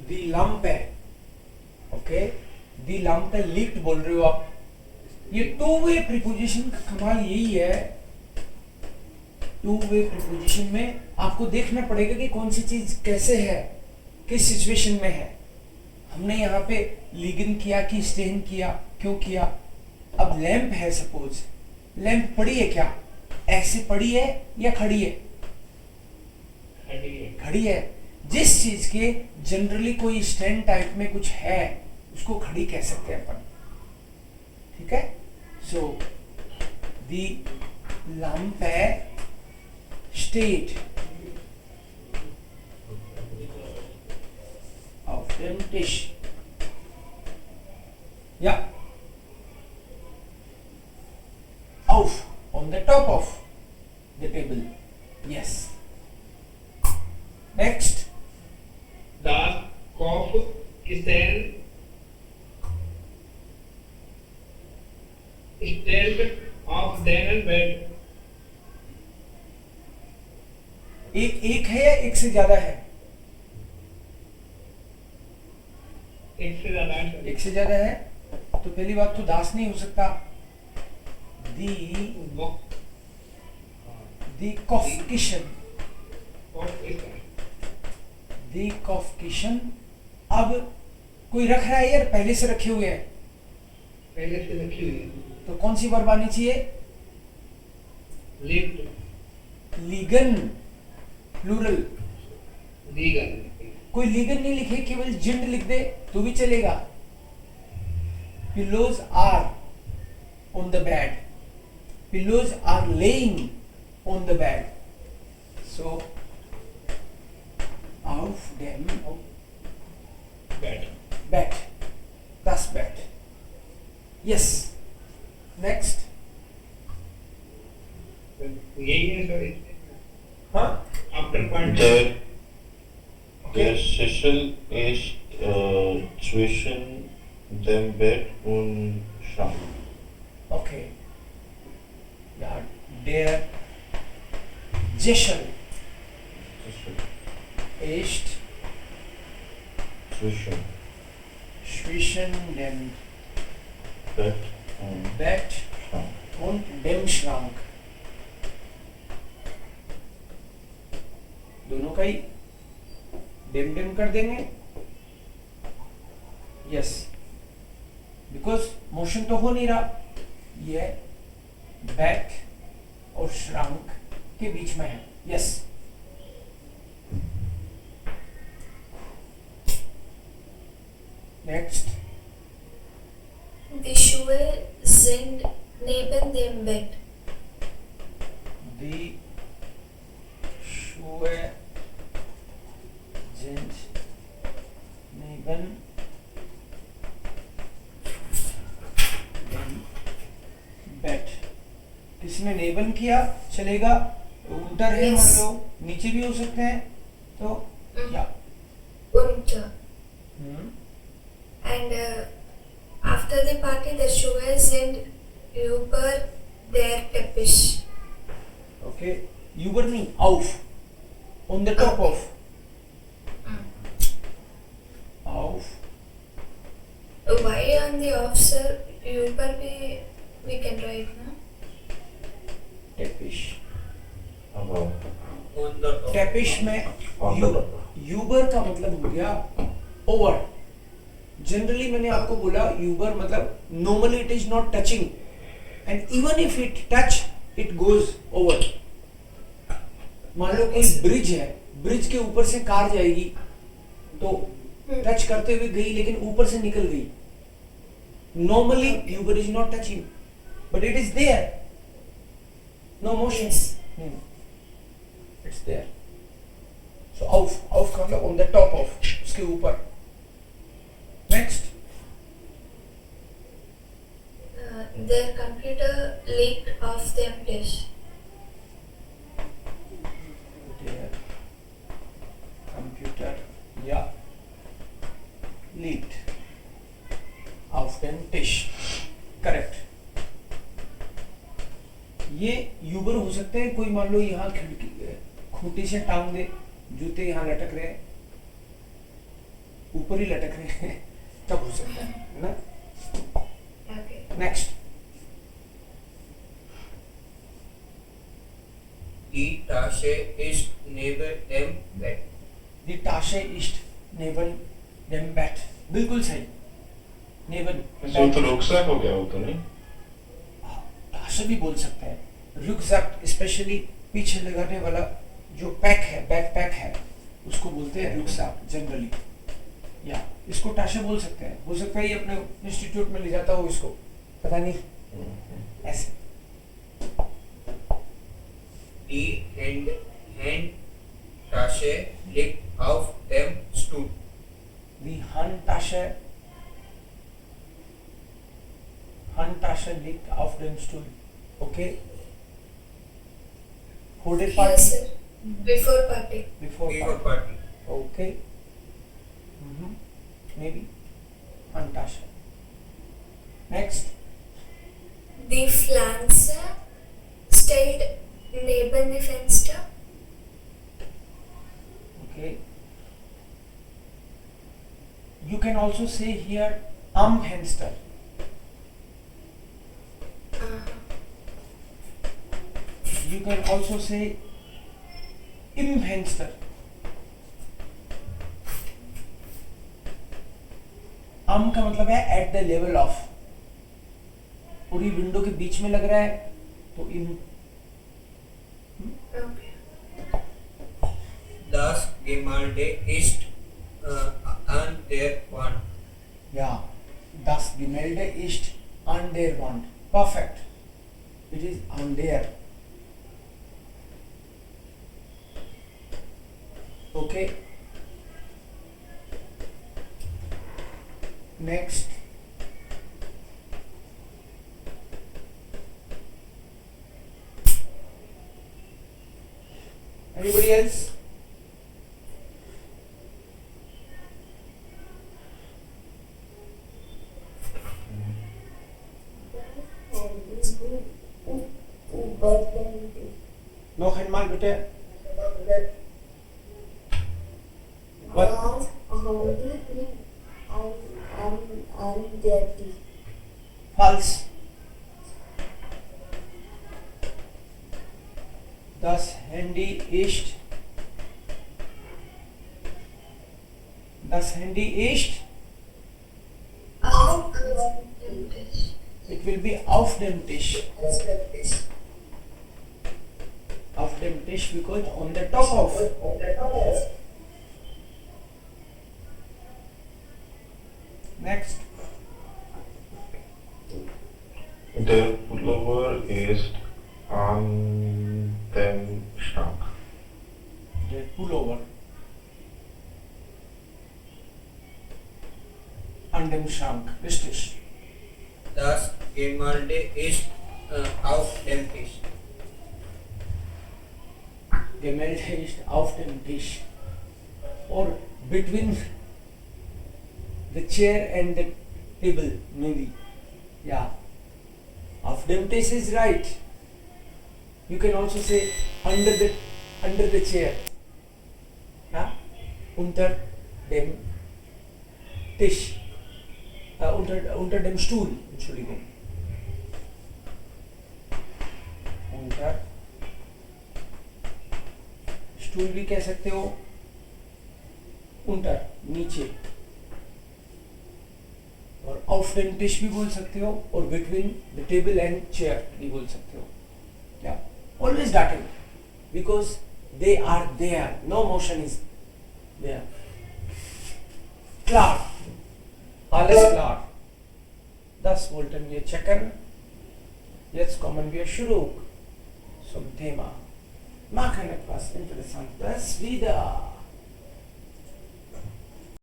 दी lump है, okay, दी lump है, leaked बोल रहे हो आप। ये टू वे प्रीपोजिशन का कमाल यही है, टू वे प्रीपोजिशन में आपको देखना पड़ेगा कि कौन सी चीज कैसे है, किस सिचुएशन में है। हमने यहाँ पे लीगन किया कि स्टेन किया, क्यों किया। अब लैंप है, सपोज लैंप पड़ी है, क्या ऐसे पड़ी है या खड़ी है? खड़ी है। जिस चीज के जनरली कोई स्टैंड टाइप में कुछ है उसको खड़ी कह सकते हैं अपन, ठीक है। सो दी लैंप है स्टेट ऑफ टेम्पटेशन, या off on the top of the table, yes. Next, The cough stand of Daniel bed. एक है या एक से ज्यादा है? एक से ज्यादा है। एक से ज्यादा है तो पहली बात तो दास नहीं हो सकता। दी कॉफकिशन, दी कॉफकिशन। अब कोई रख रहा है यार, पहले से रखे हुए हैं, पहले से रखी हुई है तो कौन सी वर्ब आनी चाहिए? लिफ्ट, लीगन, प्लूरल। लीगल। कोई लीगन नहीं लिखे, केवल जिंड लिख दे तो भी चलेगा। Pillows are on the bed, pillows are lying on the bed, so auf dem बेड। bed, das bed, yes. Next, यही है सर। हाँ, after point Der Sessel ist zwischen dem Bett und Schrank. okay, ja, der Sessel ist zwischen dem Bett und Bett Schrank. und dem Schrank, दोनों का ही dam dam कर देंगे, yes, because motion तो हो नहीं रहा, ये बैट और श्रंक के बीच में है, yes. Next, Die Schuhe sind neben dem Bett. die Schuhe sind neben dem Bett। किसी ने नेबन किया चलेगा, उधर है, Yes. मान लो नीचे भी हो सकते हैं, तो क्या? Unter. And after the party, the Schuhe sind über der Teppich. Okay, Uber नहीं, auf, on the top of, auf, Why on the off, sir? Über we can write, no? teppich। Aber टेपिश में on the top. Uber का मतलब हो गया over. Generally मैंने आपको बोला Uber मतलब normally it is not touching, and even if it touch it goes over. मान लो कोई ब्रिज है, ब्रिज के ऊपर से कार जाएगी तो टच करते हुए गई लेकिन ऊपर से निकल गई। नॉर्मली यूबर is not touching but it is there, no motion, it's there. So ऑफ का मतलब ऑन द टॉप ऑफ, उसके ऊपर। Next, Their computer leaked off their dish. their computer, yeah, leaked off them dish, correct। ये Uber हो सकते हैं। कोई मान लो यहाँ खिड़की खूंटी से टांग दे, जूते यहाँ लटक रहे हैं, ऊपर ही लटक रहे हैं तब हो सकता है ना. Okay. Next. Die Tasche ist neben dem Bett. Die Tasche ist neben dem Bett. बिल्कुल सही. Neben सो तो रुकसैक हो गया वो तो नहीं. ताशे भी बोल सकते हैं. रुकसैक स्पेशली पीछे लगाने वाला जो पैक है, बैकपैक है, उसको बोलते हैं रुकसैक जनरली. या इसको ताशे बोल सकते हैं. हो सकता है ये अपने इंस्टीट्यूट में ले जाता हो इसको, पता नहीं. ऐसे. Die Handtasche liegt auf dem Stuhl. Die Handtasche liegt auf dem Stuhl. Okay. Hooded Yes, party. sir. Before party. Before Before party. party. Okay. Maybe Handtasche. Next. Die Pflanze steht neben dem Fenster. Okay. You can also say here am Fenster. You can also say im Fenster. am का मतलब है at the level of. पूरी window के बीच में लग रहा है तो im. Okay. Das Gemälde ist an der Wand. Ja, das Gemälde ist an der Wand. Perfect. It is on there. Okay. Next. Anybody else? Noch einmal bitte. Was? False. Das Handy ist. Das Handy ist. Auf dem Tisch. It will be auf dem Tisch. Auf dem Tisch because on the top of. Next. Der Pullover ist an dem Schrank. Der Pullover. An dem Schrank. Richtig. Das Gemälde ist auf dem Tisch. Gemälde ist auf dem Tisch. Or between the chair and the table, maybe. Yeah. Auf dem Tisch is right. You can also say under the chair. Yeah? Unter dem Tisch. Unter dem Stuhl. Entschuldigung. Unter stool भी कह सकते हो. unter नीचे. और auf dem Tisch भी बोल सकते हो. और between the table and chair भी बोल सकते हो. Yeah. Always darken because they are there. No motion is there. Klar. Alles klar. Das wollten wir checken. Jetzt kommen wir zurück zum Thema. Machen etwas Interessantes wieder.